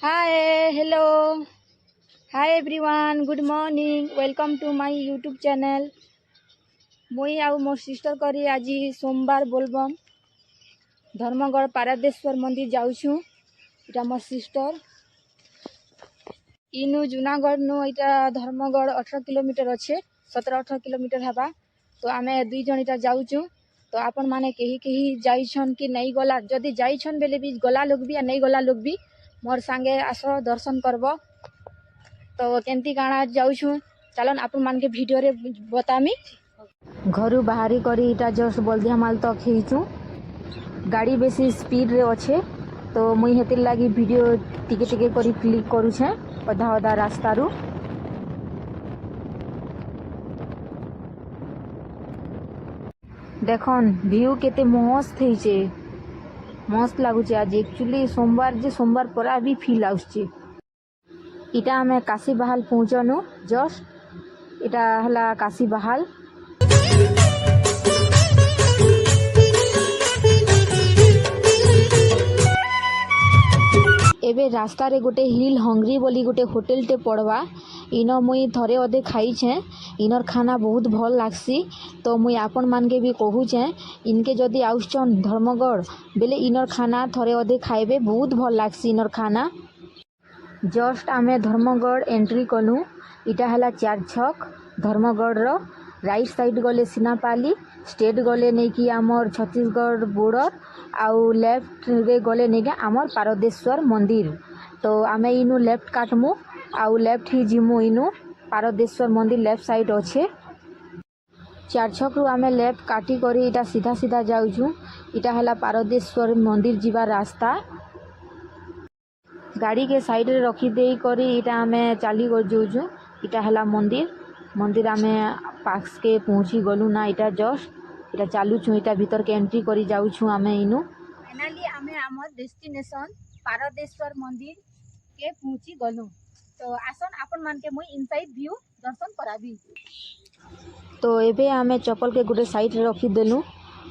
Hi, hello. Hi everyone, good morning. Welcome to my YouTube channel. मुई आउ मोर sister करी आज सोमवार बोलबम धर्मगढ़ पारादेश्वर मंदिर जाऊँ। इटा मोर सिस्टर इनु जूनागढ़ नु इटा धर्मगढ़ 18 किलोमीटर अच्छे 17-18 किलोमीटर हवा। तो आमे दुई जन इटा जाऊँ। तो आपण माने कही जाइछन कि नहीं गला, जदि जाइछन बेले भी गला लोग भी नहीं गला लोग भी मोर संगे आस दर्शन करब। तो केमती काଣା जाऊँ चलन आपण मान के वीडियो रे बतामी। घर बाहरी करी इटा जस्ट बलदियामाल तक खींचू। गाड़ी बेसी स्पीड रे अच्छे तो मुई हेतिर लागी वीडियो टिके टिके करी क्लिक करूछे अधा अधा रास्ता रु। देखन व्यू केते मस्त हेचे, मस्त लागुचे। आज एक्चुअली सोमवार परा भी फील आउछे। इटा हमें काशी बहाल पहुँचनु जस्ट इटा हला काशी बहाल। एबे रास्ता रे गोटे हिल हंगरी बोली गोटे होटेल टे पड़वा। इन मुई थरे अधे खाइछे, इनर खाना बहुत भल लागसी। तो मुई आपन मान के भी कहूछे इनके जदि आउछन धर्मगढ़ बेले इनर खाना थरे अधे खाइबे, बहुत भल लागसी इनर खाना। जस्ट आमे धर्मगढ़ एंट्री कलु। इटा हला चार छक धर्मगढ़ रो। राइट साइड गले सिनापाली स्टेट गले नहीं कि आमर छत्तीसगढ़ बॉर्डर आउ लेफ्ट रे गले नहीं कि आमर पारदेश्वर मंदिर। तो आमे इनु लेफ्ट काटमु आउ लेफ्ट ही जिमु। इनु पारदेश्वर मंदिर लेफ्ट साइड अच्छे। चार छक रु आमे लेफ्ट काटी करी इटा सीधा सीधा जाऊँ। इटा हला पारदेश्वर मंदिर जीवा रास्ता। गाड़ी के साइड रे रखी दे करी इटा आमे चाली कर जाऊँ। इटा हला मंदिर आमे पास के पहुँची गलु ना। इटा जस्ट इटा चालुछु, इटा भीतर के एंट्री करी जाऊँ आमे इनु। फाइनली आमे आमर डेस्टिनेशन पारदेश्वर मंदिर के पहुँची गलु। तो आसन आपन मान के मुई इनसाइड व्यू दर्शन कराबी। तो एबे आमे चप्पल के गोटे साइड रे रखी देलु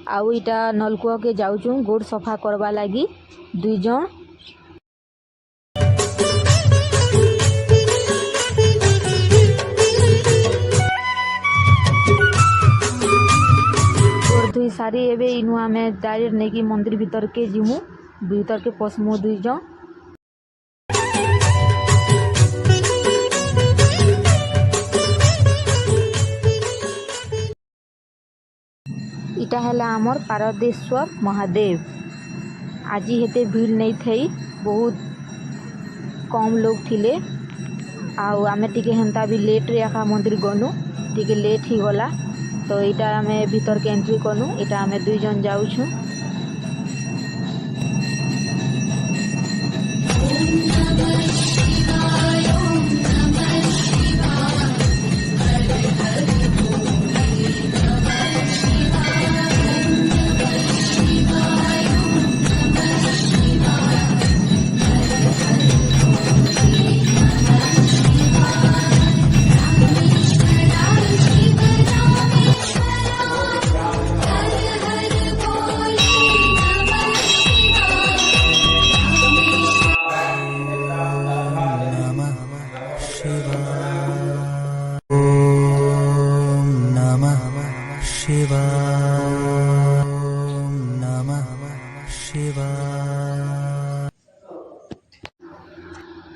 आउ इटा नलकूआ के जाऊँ गोड़ सफा करवा लगी दुई जन। दुई सारी एबे इनु आमे डायरेक्ट नहीं कि मंदिर भीतर के जिमु, भीतर के पसमु दुई जन। इटा हला आमर पारदेश्वर महादेव। आज हेते भीड़ नहीं थई, बहुत कम लोग थिले। आउ आमे टिके हेंता भी लेट रे आखा मंदिर गनु, टिके लेट ही गला। तो इटा आमे भीतर के एंट्री कनु। इटा आमे दुई जन जाऊछु।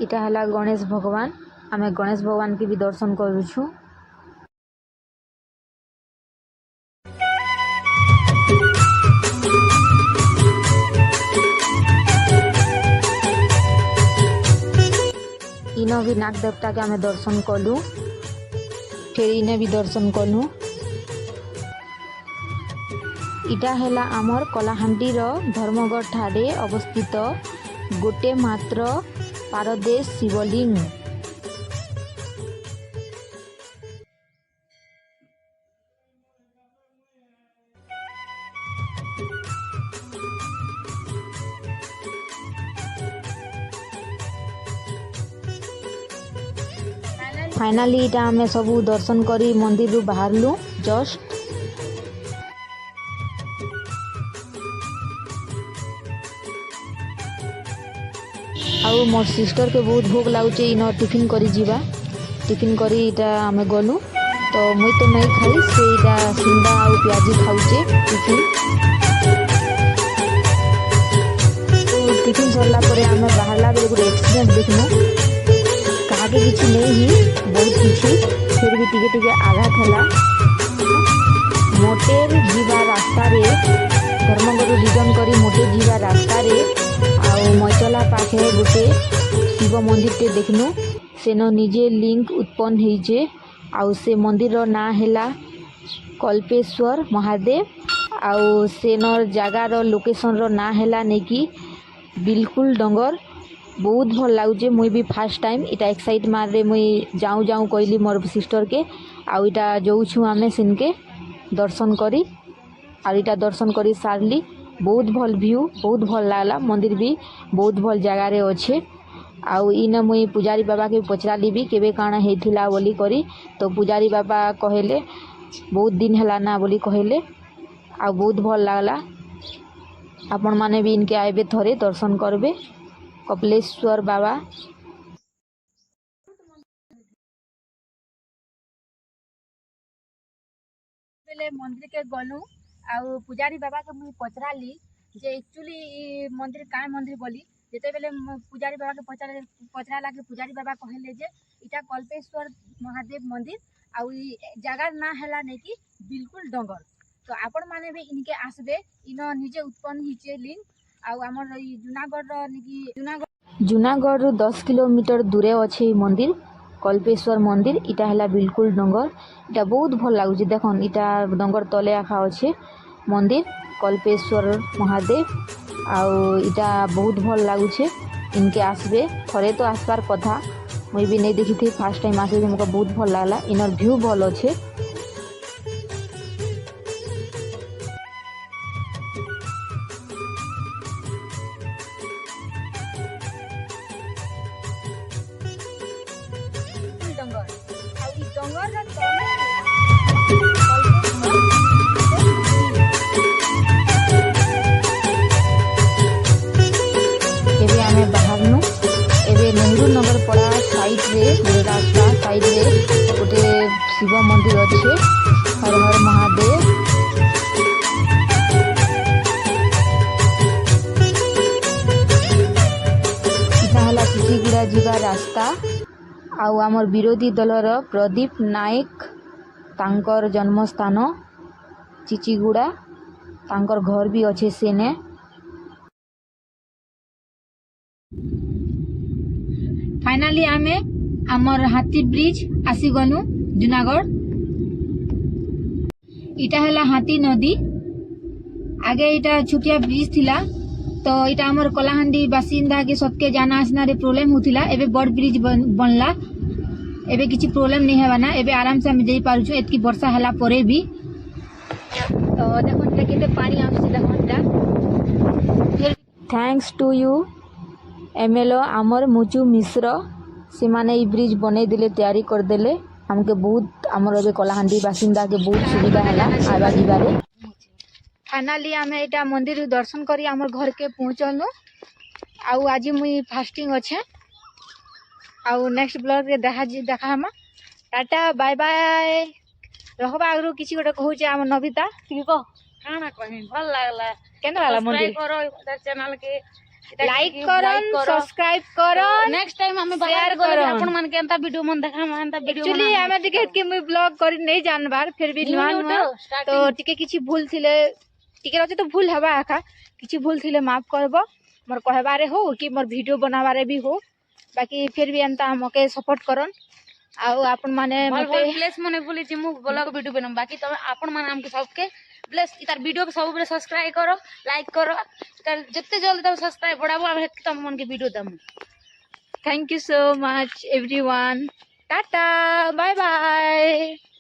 इटा हला गणेश भगवान। आमे गणेश भगवान के भी दर्शन करूछु। इनो भी नाग देवता के आमे दर्शन कलु, फिर इने भी दर्शन कलु। इटा हेला आमर कलाहांडी रो धर्मगढ़ ठारे अवस्थित गोटे मात्र पारदेश शिवलिंग। फाइनली इटा आमे सबू दर्शन करी मंदिर रु बाहरलु जस्ट। आउ मोर सिस्टर के बहुत भोग लाଗୁଛେ इनो टिफिन करी जीवा टिफिन करी इटा आमे गलु तो मुई तो नहीं खाई से इटा सिंडा आउ प्याजी खाऊचे टिफिन तो टिफिन सरला परे आमे बाहरला बेले गुटे एक्सीडेंट देखनु कहा के किछि नहीं ही बहुत किछि फिर भी टिके टिके आघात हला मोटेर जीवा रास्ता रे धर्मगुरु रिटर्न करी मोटे जीवा रास्ता रे आउ मचला पाखे गोटे शिव मंदिर टे देखनु सेनो निजे लिंक उत्पन्न होइचे आउ से मंदिर रो ना हैला कल्पेश्वर महादेव आउ सेनर जगार लोकेशन रो ना हैला नेकी बिल्कुल डंगर बहुत भल लागुचे मुई भी फास्ट टाइम इटा एक्साइट मार रे मुई जाऊँ जाऊँ कहली मोर सिस्टर के आउ इटा जाऊँ आमे सिनके दर्शन करी और इटा दर्शन करी सारली बहुत भल व्यू बहुत भल लागला मंदिर भी बहुत भल जगह रे अच्छे आउ इन मुई पुजारी बाबा के पचराली भी केबे काना हेथिला बोली करी तो पुजारी बाबा कहले बहुत दिन हला ना बोली कहले आ बहुत भल लागला आपण माने भी इनके आइबे थरे दर्शन करबे कपिलेश्वर बाबा बेले मंदिर के गलु आउ पुजारी बाबा के मुई पचराली जे एक्चुअली मंदिर का मंदिर बोली जेते बेले पुजारी बाबा के पचराला के पुजारी बाबा कहले जे इटा कल्पेश्वर महादेव मंदिर आउ जगह ना हैला ने कि बिल्कुल डंगर तो आपण माने भी इनके आसबे इन निजे उत्पन्न हिचे लिंक आउ हमर जूनागढ़ रो निकी जूनागढ़ रु 10 किलोमीटर दूरे अच्छे मंदिर कल्पेश्वर मंदिर इटा हैला बिल्कुल डंगर इटा बहुत भल लागुचे देखन इटा डंगर तले आखा अच्छे मंदिर कल्पेश्वर महादेव आउ इटा बहुत भल लागुचे इनके आसबे थरे तो आसबार कथा मुई भी नहीं देखी थी फास्ट टाइम आसे हमको बहुत भल लागला इनर व्यू भल अच्छे रास्ता साइड रे गोटे शिव मंदिर अच्छे हर हर महादेव इतना हला चिचिगुड़ा जीवा रास्ता आउ आमर विरोधी दलर प्रदीप नायक तांकर जन्मस्थान चिचिगुड़ा तांकर घर भी अच्छे सेने फाइनाली आमे आमर हाथी ब्रिज आसी गलु जूनागढ़ इटा हला हाथी नदी आगे इटा छुटिया ब्रिज थिला तो इटा आमर कलाहांडी बासिंदा के सबके जाना आसना रे प्रॉब्लम होतिला एबे बड़ ब्रिज बनला एबे किछि प्रॉब्लम नहीं हेबाना एबे आराम से हम जाई पारुछु एतकी वर्षा हला परे भी तो देखो केते पानी आसी देखो थैंक्स टू यू एमएलओ आमर मुचु मिश्र से माने ई ब्रिज बने दिले तैयारी कर देले हमके बहुत आमर अबे कलाहांडी बासिंदा के बहुत सुविधा हला आवा जीवारे फाइनाली आमे एटा मंदिर दर्शन करी आमर घर के पहुंचलु आउ आज मुई फास्टिंग अच्छे आउ नेक्स्ट ब्लॉग रे देखा हम टाटा बाय बाय रखबा आगरो किछि गोटे कहूचे आम नबिता ठीक को काना कहि भल लागला केना लागला मंदिर करो चैनल के लाइक करन सब्सक्राइब करन नेक्स्ट टाइम हमें शेयर करो अपन मन के अंता वीडियो मन देखा मन अंता वीडियो एक्चुअली हमें टिके के मुई ब्लॉग करी नहीं जानबार फिर भी नुआ तो टिके किछि भूल थिले टिके रहते तो भूल हवा आखा किछि भूल थिले माफ करबो मोर कहबारे हो कि मोर वीडियो बनाबारे भी हो बाकी फिर भी अंता हमके सपोर्ट करन आउ अपन माने मते प्लेस मने बोली जे मु ब्लॉग वीडियो बनम बाकी तो अपन माने हमके सबके प्लस इतार वीडियो के सब बेले सब्सक्राइब करो लाइक करो इतार जत्ते जल्दी तब सब्सक्राइब बढ़ाबो हम हेत तम मन के वीडियो दम thank you so much everyone tata bye bye.